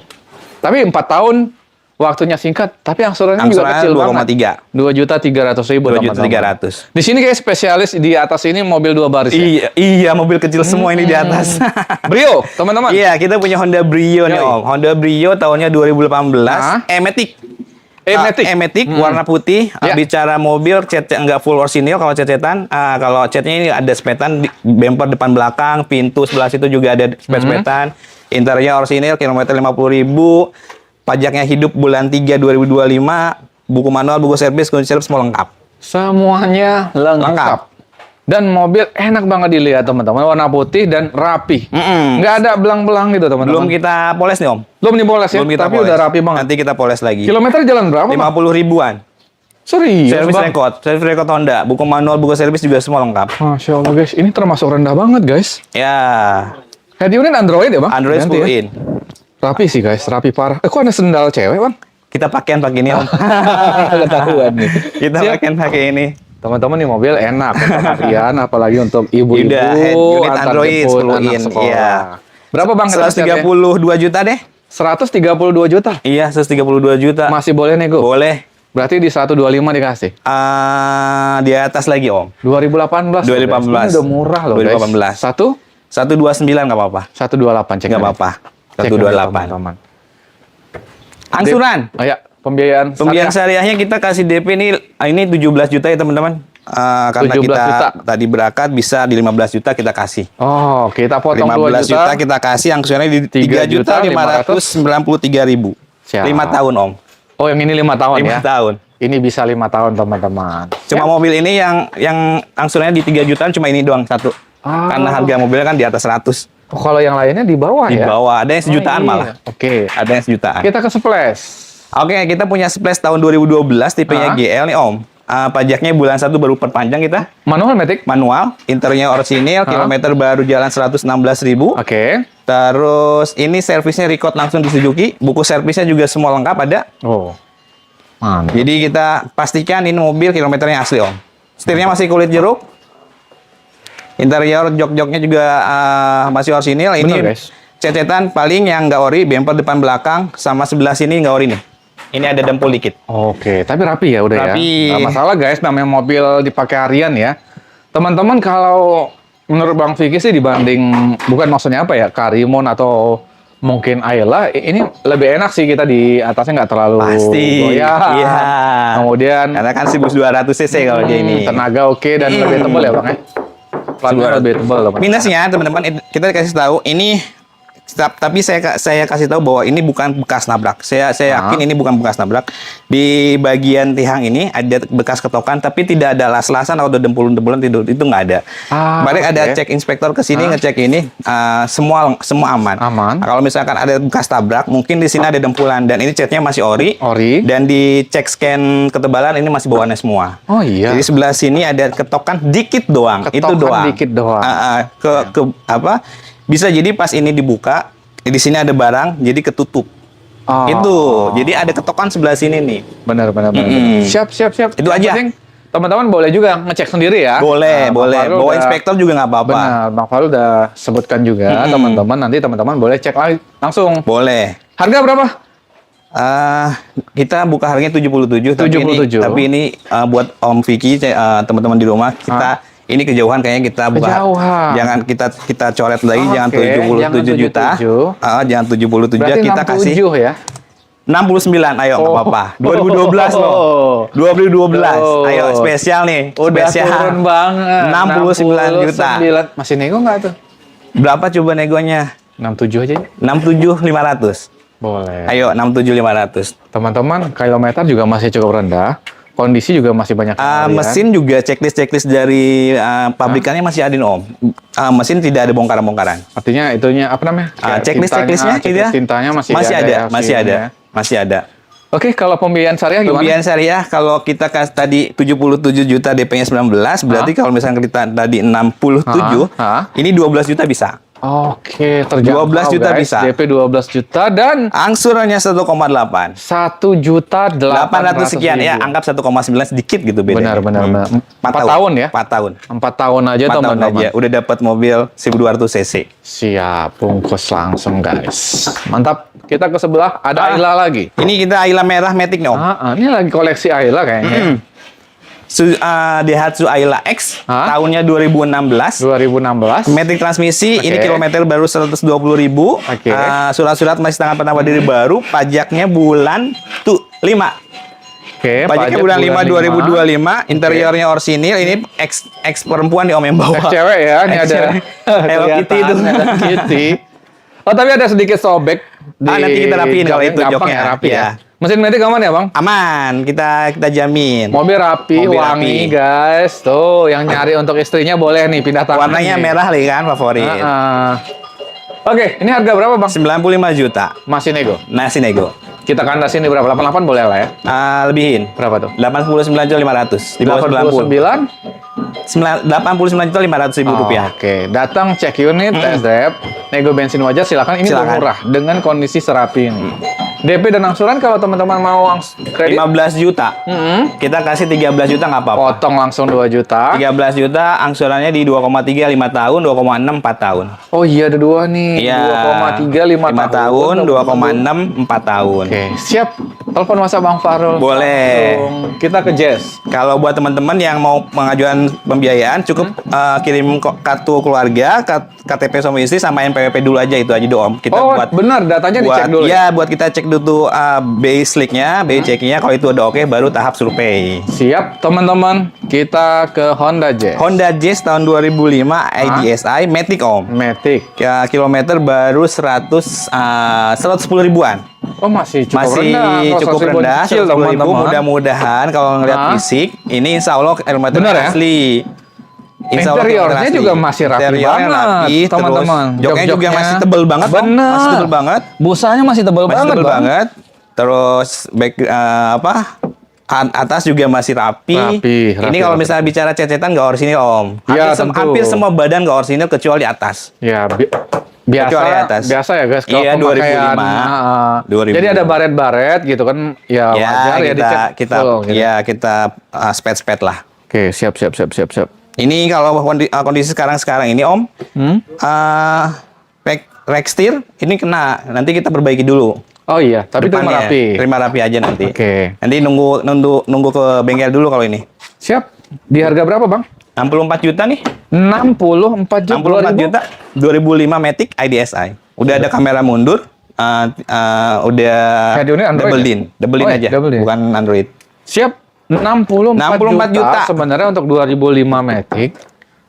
Tapi 4 tahun waktunya singkat, tapi angsurannya juga Angsurannya kecil 2,3. banget. 2.300.000 2.300.000. Di sini kayak spesialis di atas ini mobil 2 baris. Ya? Iya, mobil kecil semua ini di atas. Brio, teman-teman. Iya, kita punya Honda Brio nih, Yoi. Om. Honda Brio tahunnya 2018, Hah? E-Matic. E-Matic. E-Matic warna putih. Ya. Bicara mobil, catnya nggak full orsinil kalau cat-catan. Kalau catnya ini ada spetan, bumper depan belakang, pintu sebelah situ juga ada spet-spetan. Interiornya orsinil, kilometer 50.000. Pajaknya hidup bulan 3 2025. Buku manual, buku servis, kunci servis semua lengkap. Semuanya lengkap. Dan mobil enak banget dilihat teman-teman, warna putih dan rapi. Nggak ada belang-belang gitu teman-teman. Belum kita poles nih, Om. Belum dipoles ya, Belum kita tapi poles. udah rapi banget. Nanti kita poles lagi. Kilometer jalan berapa, Bang? 50 ribuan. Serius, Servis Bang? record Honda. Buku manual, buku servis juga semua lengkap. Masya Allah guys, ini termasuk rendah banget guys. Ya, Head unit Android ya Bang? Android Ganti 10 ya? in. Rapi sih guys, rapi parah. Kok ada sendal cewek Bang? Kita pakaian pakai ini, Om. Ketahuan nih. Kita Siap. pakaian pakai ini. Teman-teman nih mobil enak untuk kalian, apalagi untuk ibu-ibu. Udah, head unit antar Android jemput 10 anak in. sekolah. Iya. Berapa Bang? 132 juta deh. 132 juta. Iya, 132 juta. Masih boleh nego? Boleh. Berarti di 125 dikasih. Di atas lagi, Om. 2018. 2018. Ini udah murah loh guys. 2018. 129 nggak apa-apa. 128 cek. Nggak aja. apa-apa. Cek aja, 128. teman-teman. Angsuran. Oh ya, pembiayaan Pembiayaan syariah. syariahnya kita kasih DP ini 17 juta ya teman-teman. Karena 17 kita juta. tadi berangkat bisa di 15 juta kita kasih. Oh, kita potong 15 2 juta. juta kita kasih angsurannya di 3 juta 593 ribu. Siap. 5 tahun Om. Oh, yang ini 5 tahun 5 ya. tahun. Ini bisa 5 tahun, teman-teman. Cuma mobil ini yang angsurannya di 3 jutaan cuma ini doang satu. Ah. Karena harga mobilnya kan di atas 100. Oh, kalau yang lainnya di bawah Di ya? bawah, ada yang sejutaan iya. malah. Oke. Ada yang sejutaan. Kita ke Splash. Oke, kita punya Splash tahun 2012 tipenya GL nih Om. Pajaknya bulan 1 baru perpanjang kita. Manual Matic? Manual, interiornya orisinil, kilometer baru jalan 116.000. Oke. Terus ini servisnya record langsung di Suzuki, buku servisnya juga semua lengkap ada. Oh. Mantap. Jadi kita pastikan ini mobil kilometernya asli Om. Setirnya masih kulit jeruk. Interior jok-joknya juga masih orisinil. Ini Bener, guys. cecetan paling yang nggak ori, bumper depan belakang sama sebelah sini nggak ori nih. Ini ada dempul dikit. Oke, tapi rapi ya udah Rapi. ya. Nggak masalah guys, namanya mobil dipakai harian ya. Teman-teman kalau menurut Bang Vicky sih dibanding, bukan maksudnya apa ya, Karimun atau mungkin Ayla, ini lebih enak sih kita di atasnya nggak terlalu Pasti. goyah. Iya. Kemudian Karena kan 1200 cc kalau dia ini. tenaga oke dan lebih tebal ya Bang ya. Platnya lebih tebal loh Bang. Minusnya teman-teman kita kasih tahu ini tapi saya kasih tahu bahwa ini bukan bekas nabrak. Saya yakin ini bukan bekas nabrak. Di bagian tiang ini ada bekas ketokan tapi tidak ada las-lasan atau dempul-dempulan itu nggak ada. Kemarin ada cek inspektor ke sini ngecek ini semua aman. Aman. Nah, kalau misalkan ada bekas tabrak, mungkin di sini ada dempulan dan ini catnya masih ori. Ori. Dan di cek scan ketebalan ini masih bawaannya semua. Oh iya. Jadi sebelah sini ada ketokan dikit doang. Itu Ketokan doang. dikit doang. Ke apa? Bisa jadi pas ini dibuka, di sini ada barang, jadi ketutup. Oh. Itu. Jadi ada ketokan sebelah sini nih. Benar. Siap. Itu Yang aja. penting, teman-teman boleh juga ngecek sendiri ya. Boleh, Nah, boleh. Bang Farul Bawa udah- inspektor juga nggak apa-apa. Benar, Bang Farul udah sebutkan juga teman-teman, nanti teman-teman boleh cek langsung. Boleh. Harga berapa? Kita buka harganya 77, 77. tapi ini buat Om Vicky, teman-teman di rumah, kita ini kejauhan kayaknya kita buka. Kejauhan. Jangan kita coret lagi, jangan Oke, 77 jangan juta. 77. Jangan 77 Berarti kita kasih 67 ya? 69, ayo nggak Oh. apa-apa. 2012 loh. 2012. Oh. Ayo spesial nih. Udah Spesial. turun banget. 69 juta. 69. Masih nego nggak tuh? Berapa coba negonya? 67 aja ya? 67.500. Boleh. Ayo 67.500. Teman-teman, kilometer juga masih cukup rendah. Kondisi juga masih banyak kalian. Mesin juga checklist dari pabrikannya masih ada nih, Om. Mesin tidak ada bongkaran-bongkaran. Artinya itunya apa namanya? Kayak Checklistnya gitu ya. Tintanya masih Masih ada. ada, ya, masih mesinnya ada. ya. Masih ada. Oke, kalau pembiayaan syariah gimana? Pembiayaan syariah kalau kita tadi 77 juta DP-nya 19, berarti kalau misalnya kita tadi 67, ini 12 juta bisa. Oke, terjangkau 12 juta guys. bisa. DP 12 juta dan Angsurannya 1,8. 1.800.000 sekian ya, anggap 1,9 sedikit gitu bedanya. Benar. 4 tahun ya? 4 tahun. 4 tahun aja 4 tahun teman-teman. aja udah dapat mobil 1200 cc. Siap, bungkus langsung guys. Mantap. Kita ke sebelah ada Ayla lagi. Ini kita Ayla merah Matic nih, Om. Ini lagi koleksi Ayla kayaknya. Daihatsu Ayla X tahunnya 2016. 2016. Matic transmisi, ini kilometer baru 120.000. Surat-surat masih tangan penambah diri baru, pajaknya bulan 5. Oke, pajaknya bulan 5 2025, interiornya orisinil, ini ex perempuan nih Om yang bawa. Ex cewek ya, ini ada Hello Kitty itu. Hello Kitty. Oh, tapi ada sedikit sobek di nanti kita rapiin kalau itu gampang joknya. ya, rapi ya. Mesin Matic aman ya, Bang? Aman, kita jamin. Mobil rapi, Mobil wangi, rapi. guys. Tuh, yang nyari untuk istrinya boleh nih pindah tangan. Warnanya nih. merah nih kan favorit. Oke, ini harga berapa, Bang? 95 juta. Masih nego. Nasi nego. Kita kandasin di berapa? 88 boleh lah ya. Lebihin. Berapa tuh? 89.500. Di bawah 90. 89.500.000 rupiah. Oke, datang cek unit, test drive, nego bensin wajar silakan. Ini Silakan. murah dengan kondisi serapi ini. DP dan angsuran kalau teman-teman mau kredit 15 juta. Kita kasih 13 juta nggak apa-apa. potong langsung 2 juta. 13 juta angsurannya di 2,3 5 tahun, 2,6 4 tahun. Oh iya ada dua nih. Iya. 2,3 5 tahun, 2,6 4 tahun. Oke, siap. Telepon WhatsApp Bang Farul. Boleh. Langsung kita ke Jazz. Kalau buat teman-teman yang mau mengajukan pembiayaan, cukup kirim kartu keluarga, KTP suami istri sama NPWP dulu aja, itu aja doang. Kita buat benar datanya dicek dulu. ya, buat kita cek dulu BI slicknya, BI checkingnya. Kalau itu udah oke, baru tahap survei. Siap, teman-teman. Kita ke Honda Jazz. Honda Jazz tahun 2005 IDSI Matic Om. Matic. Ya, kilometer baru 110 ribuan. Oh masih cukup Masih rendah. Kalau cukup 100 ribu rendah, kecil, 110 ribu. teman-teman. Mudah-mudahan kalau ngeliat fisik, ini insya Allah kilometer Benar ya? asli. Insya Allah Interiornya kilometer juga asli. masih rapi Interiornya banget, rapi, terus teman-teman. joknya juga Jok-joknya masih tebel banget, Om. bener. Masih tebel banget. Busanya masih tebel Masih banget, tebel Bang. banget. Terus atas juga masih rapi. Ini kalau rapi. misalnya bicara cecetan nggak orisinil, Om. Iya, Hampir, tentu. hampir semua badan nggak orisinil kecuali atas. Ya, Kecuali atas. biasa ya guys. Kalau Iya, pemakaian, 2005. jadi ada baret-baret gitu kan, ya wajar ya dicek full, gitu. kita spet lah. Oke, siap. Ini kalau kondisi sekarang ini Om, Rextir ini kena, nanti kita perbaiki dulu. Oh iya, tapi terima Depannya. rapi. Terima rapi aja nanti. Oke. Nanti nunggu ke bengkel dulu kalau ini. Siap. Di harga berapa, Bang? 64 juta nih. 64 juta. 64 juta. 2005 Matic IDSi. Udah ada kamera mundur. Udah Kayak di ini Android double ya? din. Double din Oh, aja. double din. Bukan Android. Siap. 64 juta. Sebenarnya untuk 2005 Matic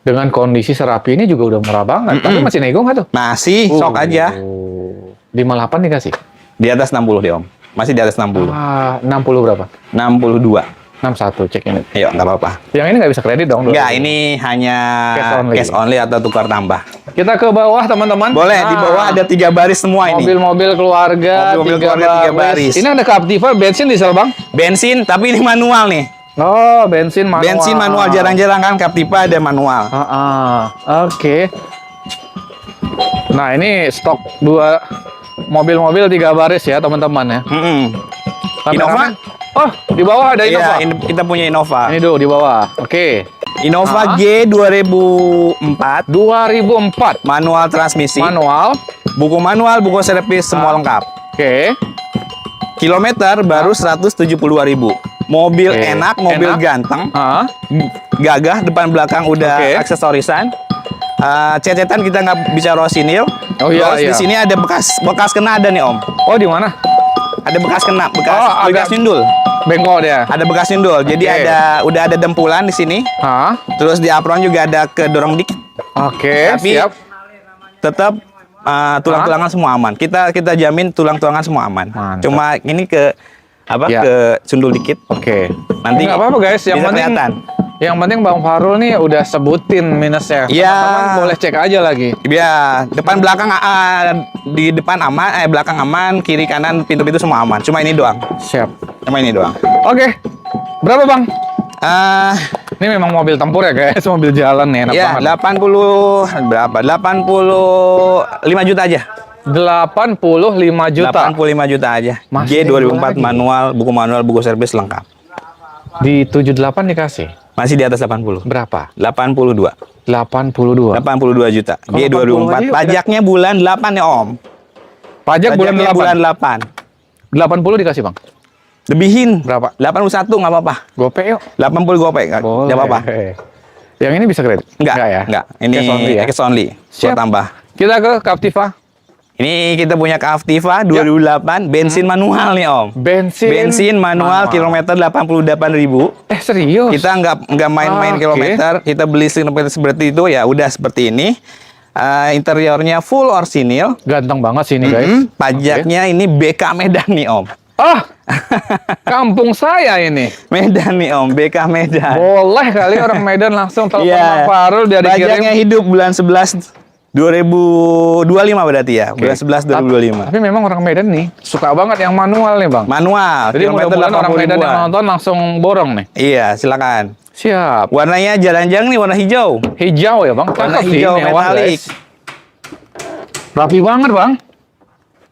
dengan kondisi serapi ini juga udah murah banget. Tapi masih nego nggak tuh? Masih sok aja. 58 dikasih. Di atas 60 deh Om. Masih di atas 60. 60 berapa? 62. 61 cek ini. Ayo, nggak apa-apa. Yang ini nggak bisa kredit dong? Enggak, ini hanya Cash only. atau tukar tambah. Kita ke bawah teman-teman. Boleh, di bawah ada 3 baris semua ini. Mobil-mobil keluarga, Mobil-mobil keluarga, 3 baris. Ini ada Captiva bensin diesel bang? Bensin, tapi ini manual nih. Oh, bensin manual. Bensin manual, jarang-jarang kan Captiva ada manual. Oke. Nah ini stok 2 mobil-mobil 3 baris ya teman-teman ya. Innova? Oh, di bawah ada Innova. Iya, kita punya Innova. Ini dulu di bawah. Oke. Innova G 2004. 2004. Manual transmisi. Manual. Buku manual, buku servis, semua lengkap. Oke. Kilometer baru 172.000. Mobil Oke. enak, mobil Enak. ganteng. Ah. Gagah, depan belakang udah Oke. aksesorisan. Cecetan kita nggak bicara rosinil. Oh, iya, Terus di iya. sini ada bekas kena ada nih Om. Oh, di mana? Ada bekas kena, Oh, bekas agak- nyundul. Bengkok dia. Ada bekas nyundul. Jadi Oke. udah ada dempulan di sini. Hah? Terus di apron juga ada kedorong dikit. Oke, Tapi siap. tetap tulang-tulangan semua aman. Kita jamin tulang-tulangan semua aman. Mantap. Cuma ini ke Ya. ke sundul dikit. Oke. Nanti nggak apa-apa guys, yang bisa penting kelihatan. yang penting Bang Farul nih udah sebutin minusnya. Iya. Teman-teman boleh cek aja lagi. Ya, depan belakang di depan aman, belakang aman, kiri kanan pintu-pintu semua aman. Cuma ini doang. Siap. Cuma ini doang. Oke. Berapa Bang? Ah, Ini memang mobil tempur ya guys, mobil jalan nih enak ya banget. 80 berapa? 85 juta aja. 85 juta. 85 juta aja. Masih G 2004 lagi. manual, buku servis lengkap. Di 78 dikasih. Masih di atas 80. Berapa? 82. 82. 82 juta. Kalau G 2004. 80 aja Pajaknya bulan 8 ya, Om. Pajak bulan Pajaknya 8. bulan 8. 80 dikasih Bang. Lebihin. Berapa? 81 nggak apa-apa. Gopay yuk. 80 gopek nggak Boleh. apa-apa. Yang ini bisa kredit? Enggak ya? Enggak. Ini Cash only ya? cash only. Siap. Buat tambah. Kita ke Captiva. Ini kita punya Captiva 2008 bensin manual nih, Om. Bensin manual kilometer 88.000. Serius? Kita nggak main-main Oke. kilometer. Kita beli kilometer seperti itu ya udah seperti ini. Interiornya full orsinil. Ganteng banget sih ini guys. Pajaknya ini BK Medan nih, Om. Ah, kampung saya ini. Medan nih, Om. BK Medan. Boleh kali orang Medan langsung telepon Iya. Bang Farul dia Pajaknya dikirim. hidup bulan 11 2025 berarti ya. Oke. Bulan 11 2025. Tapi memang orang Medan nih suka banget yang manual nih Bang. Manual. Jadi kilometer mudah-mudahan orang 80 Medan yang ribuan. nonton langsung borong nih. Iya, silakan. Siap. Warnanya jarang-jarang nih warna hijau. Hijau ya Bang. Warna Cakep sih, hijau mewah, metalik. guys. Rapi banget Bang.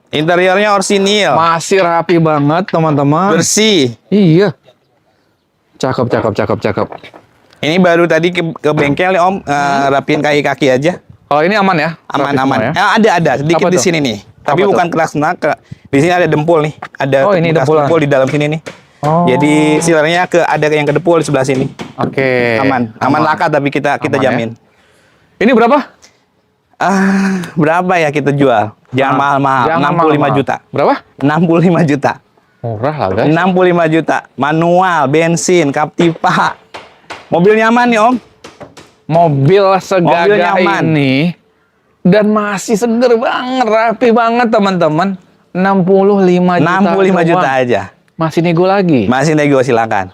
Interiornya orsinil. Masih rapi banget teman-teman. Bersih. Iya. Cakep, cakep, cakep, cakep. Ini baru tadi ke bengkel nih, Om, rapiin kaki-kaki aja. Oh ini aman ya? Rapi Aman-aman. semua ya? Ada sedikit Apa di tuh? sini nih. Tapi Apa bukan keras di sini ada dempul nih. Ada Oh, ini bekas dempulan. dempul di dalam sini nih. Oh. Jadi silernya ada yang ke dempul di sebelah sini. Oke. Aman laka tapi kita Aman ya. jamin. Ini berapa? Berapa ya kita jual? Jangan mahal-mahal. Jangan 65 mahal-mahal. juta. Berapa? 65 juta. Murah lah guys. 65 juta. Manual, bensin, Captiva. Mobil nyaman nih, Om. Mobil segagah Mobil nyaman. ini dan masih seger banget, rapi banget teman-teman. 65 juta. 65 juta doang. aja. Masih nego lagi. Masih nego silakan.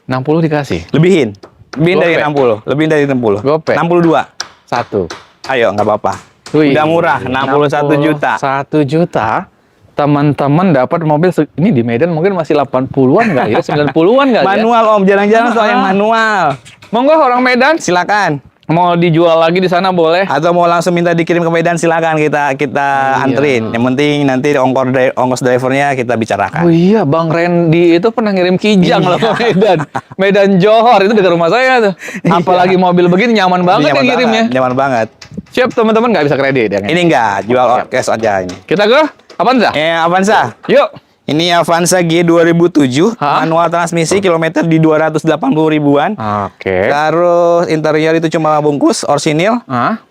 60 dikasih. Lebihin. Lebih dari Gope. 60. Lebih dari 60. Gope. 62. Satu. Ayo, nggak apa-apa. Wih, Udah murah, 61 juta. 1 juta. Teman-teman dapat mobil ini di Medan mungkin masih 80-an nggak ya? 90-an nggak ya? Manual Om, jarang-jarang soal yang manual. Monggo orang Medan Silakan. mau dijual lagi di sana boleh. Atau mau langsung minta dikirim ke Medan silakan kita Iya. anterin. Yang penting nanti ongkos drivernya kita bicarakan. Oh iya, Bang Randy itu pernah ngirim kijang loh ke Medan. Medan Johor itu dekat rumah saya tuh. Apalagi mobil begini nyaman banget yang ngirimnya. Nyaman banget. Siap teman-teman, nggak bisa kredit ya. Ini enggak, jual cash aja ini. Kita ke Avanza. Avanza. Yuk. Ini Avanza G 2007, Hah? manual transmisi, kilometer di 280 ribuan. Oke. Terus interior itu cuma bungkus, orsinil. Hah?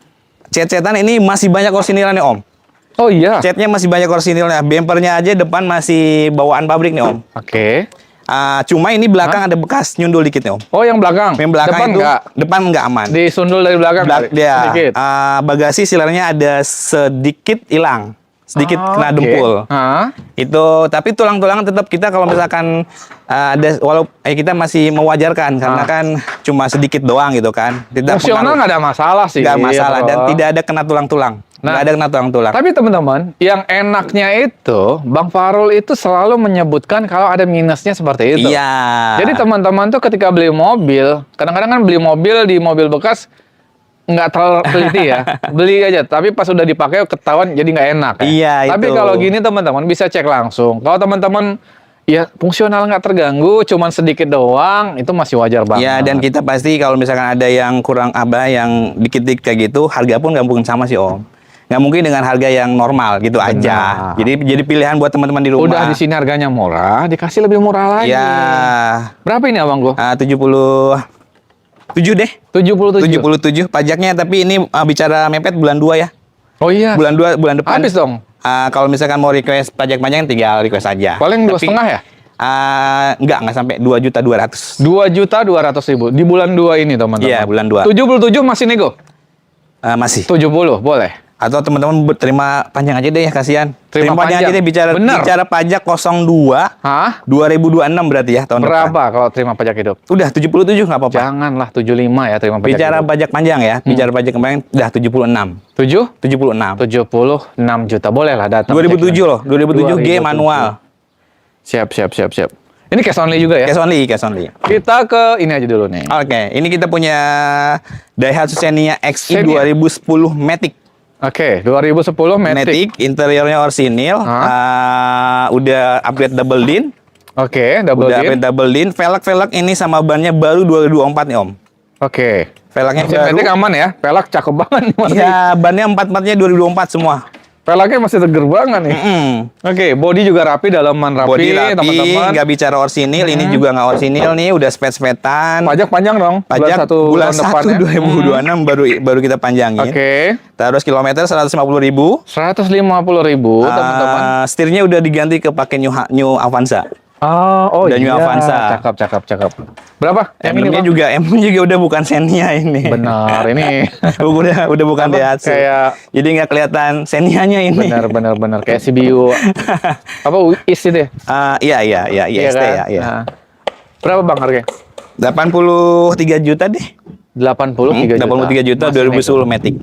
Cet-cetan ini masih banyak orsinilannya Om. Oh iya. Catnya masih banyak orsinilnya. Bempernya aja depan masih bawaan pabrik nih Om. Oke. Cuma ini belakang ada bekas nyundul dikit nih Om. Oh yang belakang. Yang belakang Depan itu nggak? depan nggak aman. Disundul dari belakang. Dia Sedikit. bagasi silernya ada sedikit hilang, sedikit kena Oke. dempul. Hah? Itu tapi tulang-tulangan tetap kita kalau misalkan ada kita masih mewajarkan karena kan cuma sedikit doang gitu kan. Tidak Fungsional pengaruh. nggak ada masalah sih. Nggak masalah dan bro. tidak ada kena tulang-tulang. Nah, Nggak ada kena tulang-tulang. Tapi teman-teman, yang enaknya itu, Bang Farul itu selalu menyebutkan kalau ada minusnya seperti itu. Iya. Jadi teman-teman tuh ketika beli mobil, kadang-kadang kan beli mobil di mobil bekas nggak terlalu teliti ya, beli aja. Tapi pas udah dipakai ketahuan jadi nggak enak. Ya? Iya, Tapi itu. kalau gini teman-teman bisa cek langsung. Kalau teman-teman ya fungsional nggak terganggu, cuman sedikit doang, itu masih wajar banget. Ya, dan kita pasti kalau misalkan ada yang kurang yang dikit-dikit kayak gitu, harga pun nggak mungkin sama sih Om. Nggak mungkin dengan harga yang normal gitu aja. Jadi pilihan buat teman-teman di rumah. Udah di sini harganya murah, dikasih lebih murah lagi. Ya, Berapa ini abang gua? 77 deh. 77. 77 pajaknya, tapi ini bicara mepet bulan 2 ya. Oh iya. Bulan 2 bulan depan. Habis dong. Kalau misalkan mau request pajak panjang tinggal request aja. Paling Tapi, 2,5 ya? Enggak sampai 2.200.000. 2.200.000 di bulan 2 ini teman-teman. Iya, bulan 2. 77 masih nego. Masih. 70 boleh. Atau teman-teman terima panjang aja deh ya, kasihan. Terima panjang aja panjang. deh Bener. bicara pajak 02 Hah? 2026 berarti ya tahun depan. Berapa kalau terima pajak hidup? Udah 77 nggak apa-apa. Janganlah 75 ya terima pajak Bicara hidup. pajak panjang ya, bicara pajak panjang udah 76. 7? 76. 76 juta. Boleh lah datang. 2007 loh, 2007 G manual. Siap. Ini cash only juga ya? Cash only. Kita ke ini aja dulu nih. Oke, ini kita punya Daihatsu Xenia XI Xenia. 2010 Matic. Oke, 2010 Matic. Interiornya orsinil, udah upgrade double din. Oke, double Udah din. upgrade double din. Velg ini sama bannya baru 2024 nih Om. Oke. Velgnya Mesin baru. Matic aman ya? Pelak cakep banget nih. Mas. Iya, bannya 4-4-nya 2024 semua. Pelaknya masih seger banget nih. Oke, body juga rapi, dalaman rapi, Body rapi, teman-teman. nggak bicara orsinil, ini juga nggak orsinil nih, udah spet-spetan. Pajak panjang dong. Pajak bulan 1 2026 baru kita panjangin. Oke. Terus kilometer 150.000. 150.000 teman-teman. Setirnya udah diganti ke pakai new Avanza. Oh Udah new Avanza. Cakep. Berapa? Emblemnya juga udah bukan Xenia ini. Benar, ini udah bukan Apa, Daihatsu. kayak- Jadi nggak kelihatan Xenia-nya ini. benar kayak CBU. Apa is itu ya? Iya, IST kan? ya. Iya. Nah. Berapa Bang harganya? 83 juta deh. 83 juta. 83 juta Masih 2010 Matic.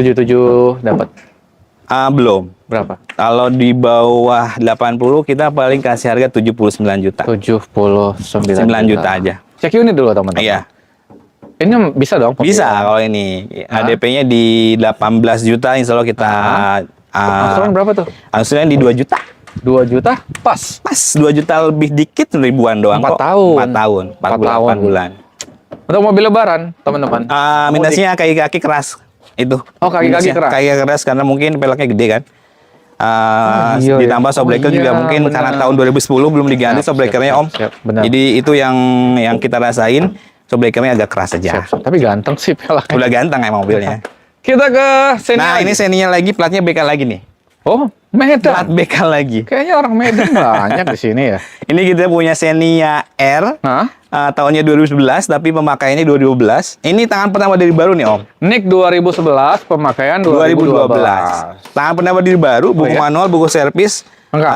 77 dapat. Belum. Berapa? Kalau di bawah 80 kita paling kasih harga 79 juta. 79 9 juta aja. Cek unit dulu teman-teman. Iya. Ini bisa dong? Bisa kalau ini. ADP-nya di 18 juta insya Allah kita Angsuran berapa tuh? angsuran di 2 juta. 2 juta pas. Pas 2 juta lebih dikit ribuan doang 4 kok. tahun. 4 tahun. 4 bulan. 8 bulan. Untuk mobil lebaran, teman-teman. Minusnya kaki-kaki keras. Itu. Oh, kaki-kaki Minusnya keras. Kaki keras karena mungkin peleknya gede kan. Iya, Ditambah ya. shockbreaker Oh, juga iya, mungkin benar. karena tahun 2010 belum diganti Siap, shockbreakernya siap, Om. siap, benar. Jadi itu yang kita rasain, shockbreakernya agak keras aja. Tapi ganteng sih pelaknya. Udah ganteng emang mobilnya. Kita ke Xenia. Nah, ini Xenia lagi, platnya BK lagi nih. Oh, Plat Medan. BK lagi. Kayaknya orang Medan banyak di sini ya. Ini kita punya Xenia R. Hah? Tahunnya 2011 tapi pemakaiannya 2012. Ini tangan pertama dari baru nih Om. Nick 2011, pemakaian 2012. Tangan pertama dari baru, buku iya? manual, buku servis, Lengkap.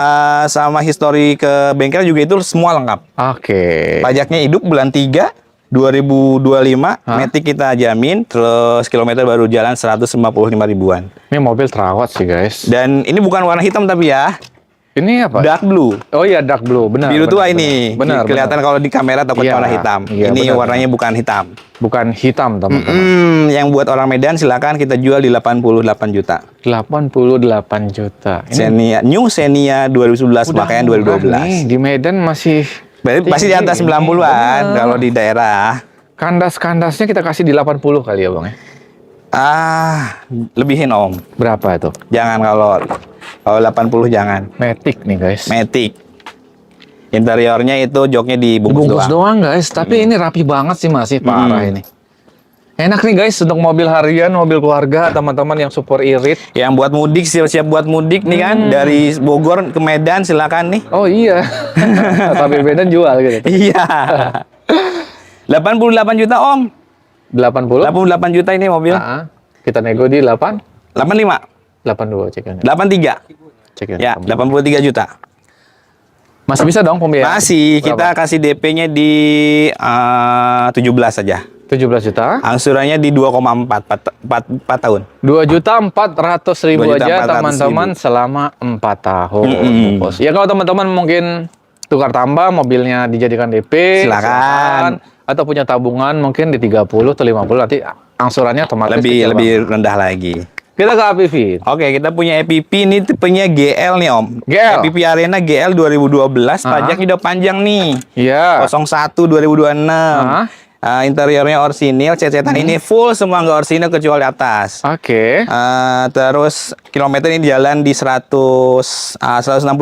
sama histori ke bengkel juga itu semua lengkap. Oke. Pajaknya hidup bulan 3 2025, Matic kita jamin, terus kilometer baru jalan 155 ribuan. Ini mobil terawat sih guys. Dan ini bukan warna hitam tapi ya, Ini apa? dark blue. Oh iya, dark blue, benar. Biru tua benar, ini. Benar. Kelihatan benar. kalau di kamera takut Iya, warna hitam. iya, Ini benar, warnanya bukan hitam. Bukan hitam, teman-teman. Yang buat orang Medan silakan kita jual di 88 juta. 88 juta. Xenia, New Xenia 2011 pakaian 2012. Nih, di Medan masih Berarti pasti di atas 90-an kalau di daerah. kandas-kandasnya kita kasih di 80 kali ya, Bang ya. Lebihin Om. Berapa itu? Jangan kalau 80 jangan. Matic nih, guys. Matic. Interiornya itu joknya dibungkus Bungkus doang. doang, guys. Tapi ini rapi banget sih, masih parah ini. Enak nih guys untuk mobil harian, mobil keluarga, teman-teman yang super irit. Yang buat mudik, siap-siap buat mudik nih kan. Dari Bogor ke Medan silakan nih. Oh iya. Tapi Medan jual gitu. Iya. 88 juta Om. 80? 88 juta ini mobil. Kita nego di 8? 85. 82 cek 83. Cek Ya, 83 juta. Masih bisa dong pembiayaan? Masih, kita kasih DP-nya di 17 saja. 17 juta. Angsurannya di 2,4 tahun. 2.400.000 aja 2.400.000. teman-teman selama 4 tahun. Bos. Ya kalau teman-teman mungkin tukar tambah mobilnya dijadikan DP, Silakan. Atau punya tabungan mungkin di 30 atau 50 nanti angsurannya otomatis kecil, Lebih Bang. rendah lagi. Kita ke APV. Oke, kita punya EPP ini tipenya GL nih Om. GL. EPP Arena GL 2012, pajaknya udah panjang nih. Iya. 01 2026. Interiornya orsinil, cecetan ini full semua nggak orsinil kecuali atas. Oke. Terus kilometer ini jalan di 160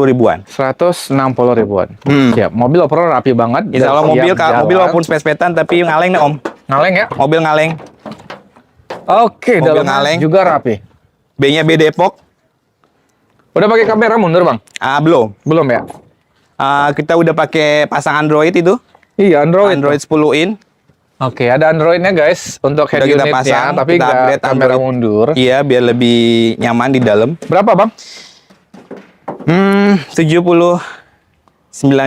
ribuan. 160 ribuan. Siap. Mobil overall rapi banget. Insya Allah Dan mobil siap jalan. mobil walaupun spes-spetan tapi ngaleng nih Om. Ngaleng ya. Mobil ngaleng. Oke, Mobil dalamnya ngaleng. juga rapi. B-nya B Depok. Udah pakai kamera mundur, Bang? Belum. Belum ya? Kita udah pakai pasang Android itu. Iya, Android. Android 10 in. Oke, ada Androidnya guys untuk head Udah kita unitnya, pasang, tapi kita nggak upgrade kamera Android. mundur. Iya, biar lebih nyaman di dalam. Berapa, Bang? 79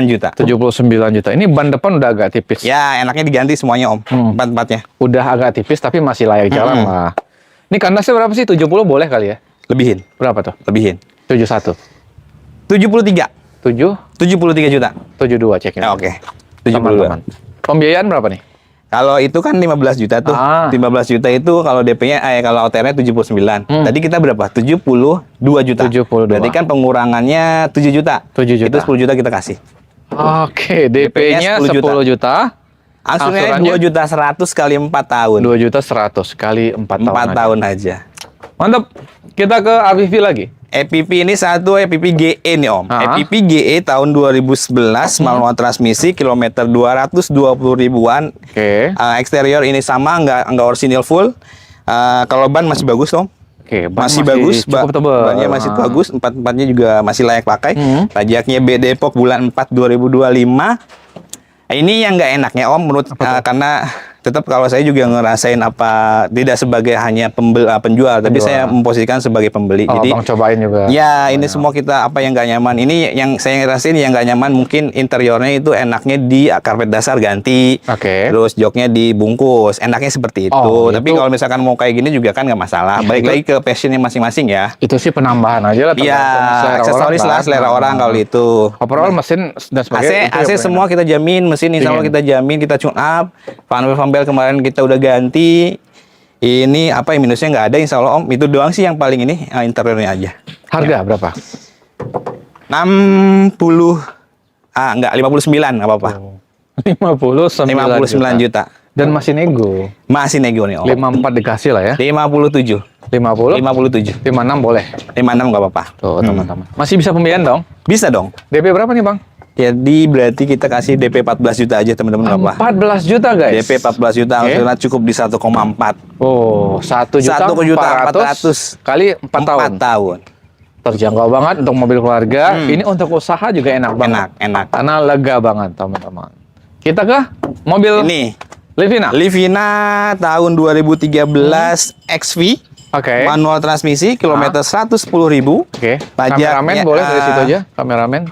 juta. 79 juta. Ini ban depan udah agak tipis. Ya, enaknya diganti semuanya Om. Empat-empatnya. Udah agak tipis tapi masih layak jalan lah. Ini kandasnya berapa sih? 70 boleh kali ya? Lebihin. Berapa tuh? Lebihin. 71. 73. 7? 73 juta. 72 cekin. Ya, oke. 72. Teman-teman. Pembiayaan berapa nih? Kalau itu kan 15 juta tuh. 15 juta itu kalau DP-nya kalau OTR-nya 79. Tadi kita berapa? 72 juta. 72. Berarti kan pengurangannya 7 juta. 7 juta. Itu 10 juta kita kasih. Oke, DP-nya 10 juta. Angsurannya 2 juta 100 kali 4 tahun. 2 juta 100 kali 4 tahun. 4 tahun aja. Mantap. Kita ke APV lagi. EPP ini satu EPP GE nih Om. Ah. EPP GE tahun 2011 manual transmisi kilometer 220 ribuan. Oke. Eksterior ini sama nggak orsinil full. Kalau ban masih bagus Om. Oke, ban Masih bagus, cukup tebal. bannya masih bagus, empat-empatnya juga masih layak pakai. Pajaknya B Depok bulan 4 2025. Ini yang nggak enaknya Om menurut karena tetap kalau saya juga ngerasain tidak sebagai hanya penjual, tapi saya memposisikan sebagai pembeli. Oh, Jadi Bang cobain juga. ya ini semua kita yang nggak nyaman. Ini yang saya ngerasain yang nggak nyaman mungkin interiornya itu enaknya di karpet dasar ganti. Oke. Terus joknya dibungkus. Enaknya seperti itu. Oh, Tapi itu- kalau misalkan mau kayak gini juga kan nggak masalah. Balik lagi ke passionnya masing-masing ya. Itu sih penambahan aja lah. Iya, tergantung selera aksesoris orang, lah Bang. selera orang kalau itu. Overall mesin dan sebagainya. itu AC yang semua kita jamin, mesin insya Allah kita jamin, kita tune up. Fanbel kemarin kita udah ganti. Ini minusnya nggak ada insya Allah Om. Itu doang sih yang paling ini interiornya aja. Harga berapa? 60 enggak 59 nggak apa-apa. 59 juta. Dan masih nego. Masih nego nih Om. 54 dikasih lah ya. 57. 50? 57. 56 boleh. 56 nggak apa-apa. Tuh teman-teman. Masih bisa pembiayaan dong? Bisa dong. DP berapa nih Bang? Jadi berarti kita kasih DP 14 juta aja teman-teman nggak apa? 14 juta guys. DP 14 juta angsuran cukup di 1,4. Oh, 1 juta 400 kali 4 tahun. 4 tahun. Terjangkau banget untuk mobil keluarga. Ini untuk usaha juga enak banget. Enak. Karena lega banget teman-teman. Kita ke mobil Ini Livina. Livina tahun 2013 XV. Oke. Manual transmisi kilometer 110.000. Oke. Pajaknya, Kameramen boleh dari situ aja. Kameramen.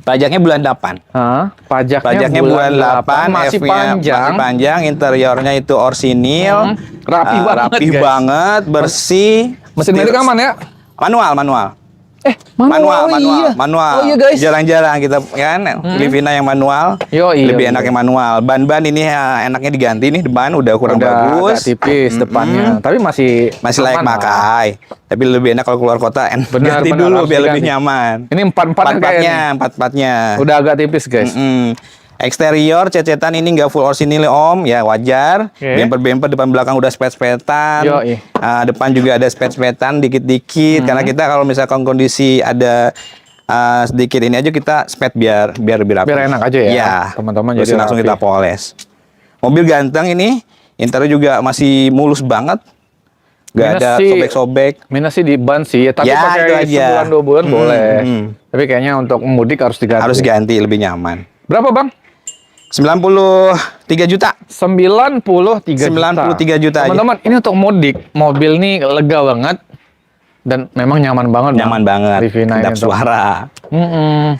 Pajaknya bulan 8. Hah? Pajaknya bulan 8, masih F-nya panjang. masih panjang, interiornya itu orsinil, Rapi banget, rapi guys. banget, bersih. Mesin metik aman ya? Manual. Manual, iya. Manual. Oh iya guys. Jarang-jarang kita kan Livina yang manual. Yo, iya, lebih iya. enak yang manual. Ban-ban ini ya, enaknya diganti nih, depan udah kurang Udah bagus. agak tipis depannya, tapi masih Masih layak aman lah. pakai. Tapi lebih enak kalau keluar kota Benar, ganti benar, dulu harus biar diganti. lebih nyaman. Ini empat-empatnya. Empat-empatnya. Udah agak tipis guys. Eksterior cecetan ini nggak full orsinil om, ya wajar. Oke. Bemper depan belakang udah spet-spetan. Yoi. Depan juga ada spet-spetan dikit-dikit. Karena kita kalau misalkan kondisi ada sedikit ini aja kita spet biar lebih rapi. Biar enak aja ya, Iya. teman-teman, Terus jadi langsung rapi. kita poles. Mobil ganteng ini, interior juga masih mulus banget. Gak Minus ada sih- sobek-sobek. Minus sih di ban sih, tapi Ya, itu pakai aja. sebulan 2 bulan boleh. Tapi kayaknya untuk mudik harus diganti. Harus ganti lebih nyaman. Berapa bang? 93 juta. 93 93 juta aja. Teman-teman, ini untuk mudik. Mobil nih lega banget dan memang nyaman banget. Bang. Nyaman banget. Livina ini Kedap untuk- suara. Mm-mm.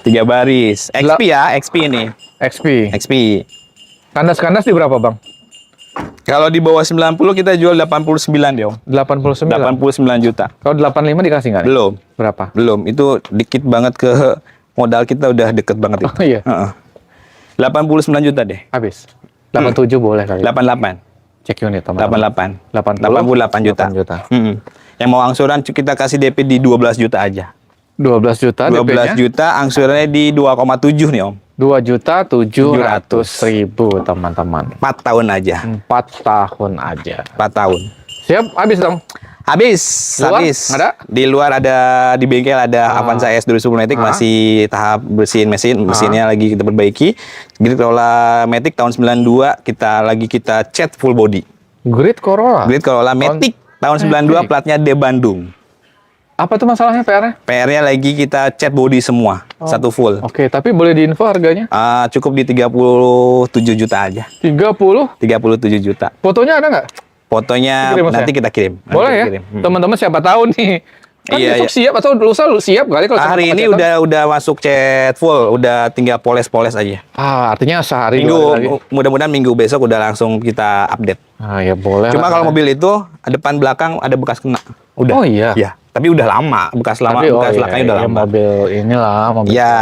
3 baris. XP ya, XP ini. XP. XP. Kandas-kandas di berapa bang? Kalau di bawah 90 kita jual 89 deh, Om. 89. 89 juta. Kalau 85 dikasih nggak? nih? Belum. Berapa? Belum. Itu dikit banget ke modal kita udah deket banget itu. Oh iya. Heeh. 89 juta deh. Habis. 87 boleh kali. 88. Cek unit teman-teman. 88. 88 juta. 8 juta. Yang mau angsuran kita kasih DP di 12 juta aja. 12 juta 12 DP-nya. juta angsurannya di 2,7 nih, Om. 2.700.000 teman-teman. 4 tahun aja. 4 tahun aja. 4 tahun. Siap, habis dong. Habis, Luar? habis. Ada? Di luar ada, di bengkel ada Avanza S 2010 Matic masih tahap bersihin mesinnya lagi kita perbaiki. Grid Corolla Matic tahun 92 kita cat full body. Grid Corolla. Grid Corolla Matic tahun 92 platnya D Bandung. Apa tuh masalahnya PR-nya? PR-nya lagi kita cat body semua, satu full. Oke, tapi boleh diinfo harganya? Cukup di 37 juta aja. 30. 37 juta. Fotonya ada nggak? Fotonya Kirim, Mas, nanti ya? kita kirim. Nanti Boleh kita ya? kirim. Teman-teman siapa tahu nih. Kan Iya, besok siap atau lusa lu siap kali kalau Hari ini udah masuk cat full, udah tinggal poles-poles aja. artinya sehari Minggu, 2 hari lagi. mudah-mudahan minggu besok udah langsung kita update. Ya boleh. Cuma lah. kalau mobil itu depan belakang ada bekas kena. Udah. Oh iya. Ya, tapi udah lama, bekas Tapi, belakangnya udah ya, lama. mobil inilah mobil. Ya,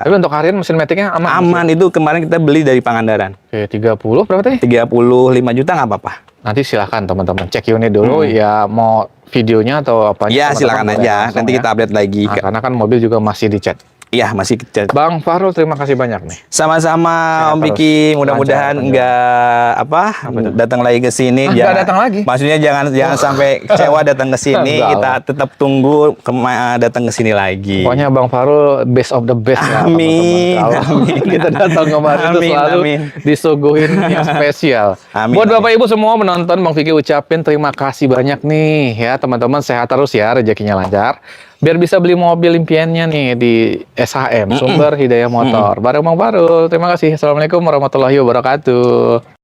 Tapi untuk harian mesin metiknya aman. aman itu kemarin kita beli dari Pangandaran. Oke, 30 berapa tadi? 35 juta nggak apa-apa. Nanti silahkan teman-teman cek unit dulu ya, mau videonya atau apanya. Ya, teman-teman silakan boleh aja. langsung Nanti ya. kita update lagi. Nah, karena kan mobil juga masih dicat. Iya, masih kecil. Bang Fahrul, terima kasih banyak nih. Sama-sama Ya, Om terus Biki, mudah-mudahan lancar, nggak datang lagi ke sini. Nggak datang lagi? Maksudnya jangan sampai kecewa datang ke sini. Enggak Kita lah. tetap tunggu datang ke sini lagi. Pokoknya Bang Fahrul best of the best ya, Amin, teman-teman. Kalau amin. kita datang kemarin itu Amin, selalu amin. disuguhin yang spesial. Amin, Buat amin. Bapak Ibu semua menonton, Bang Vicky ucapin terima kasih banyak nih ya teman-teman, sehat terus ya, rezekinya lancar. Biar bisa beli mobil impiannya nih di SHM, Sumber Hidayah Motor. Bareng Bang Fahrul. Terima kasih. Assalamualaikum warahmatullahi wabarakatuh.